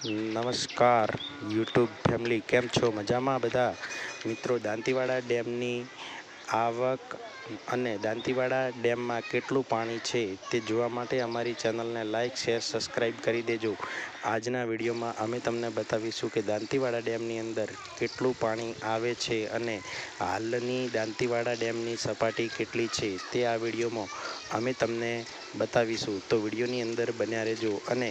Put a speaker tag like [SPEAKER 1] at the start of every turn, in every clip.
[SPEAKER 1] નમસ્કાર YouTube family, કેમ છો? મજામાં બધા મિત્રો? દાંતીવાડા ડેમની આવક અને દાંતીવાડા ડેમમાં કેટલું પાણી છે તે જોવા માટે અમારી ચેનલને લાઇક, શેર, સબસ્ક્રાઈબ કરી દેજો. આજના વિડીયોમાં અમે તમને બતાવીશું કે દાંતીવાડા ડેમની અંદર કેટલું પાણી આવે છે અને હાલની દાંતીવાડા ડેમની સપાટી કેટલી છે તે આ વિડીયોમાં અમે તમને બતાવીશું. તો વિડીયોની અંદર બન્યા રહેજો. અને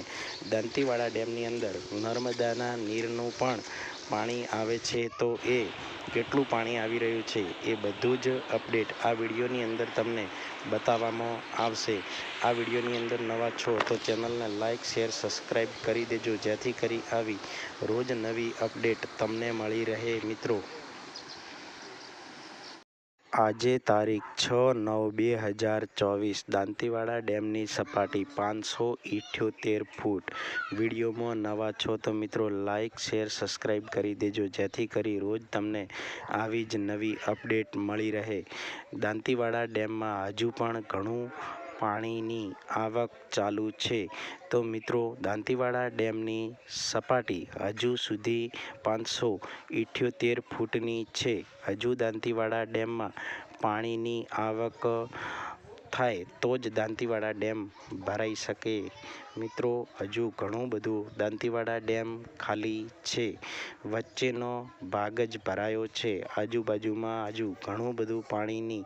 [SPEAKER 1] દાંતીવાડા ડેમની અંદર નર્મદાના નીરનું પણ પાણી આવે છે, તો એ કેટલું પાણી આવી રહ્યું છે એ બધું જ અપડેટ આ વિડીયોની અંદર તમને બતાવવામાં આવશે. આ વિડીયોની અંદર નવા છો તો ચેનલને લાઇક, શેર, સબસ્ક્રાઈબ કરી દેજો, જેથી કરી આવી રોજ નવી અપડેટ તમને મળી રહે મિત્રો. આજે તારીખ 6/9/2024 દાંતીવાડા ડેમની સપાટી 578 ફૂટ. વિડીયોમાં નવા છો તો મિત્રો લાઇક, શેર, સબસ્ક્રાઈબ કરી દેજો, જેથી કરી રોજ તમને આવી જ નવી અપડેટ મળી રહે. દાંતીવાડા ડેમમાં હજુ પણ ઘણું પાણીની આવક ચાલુ છે. તો મિત્રો, દાંતીવાડા ડેમની સપાટી હજુ સુધી 578 ફૂટની છે. હજુ દાંતીવાડા ડેમમાં પાણીની આવક થાય તો જ દાંતીવાડા ડેમ ભરાઈ શકે. મિત્રો, હજુ ઘણું બધું દાંતીવાડા ડેમ ખાલી છે, વચ્ચેનો ભાગ જ ભરાયો છે. આજુબાજુમાં હજુ ઘણું બધું પાણીની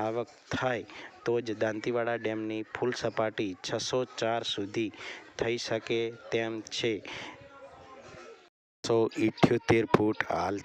[SPEAKER 1] આવક થાય તો જ દાંતીવાડા ડેમની ફૂલ સપાટી 604 સુધી થઈ શકે તેમ છે. 578 ફૂટ હાલ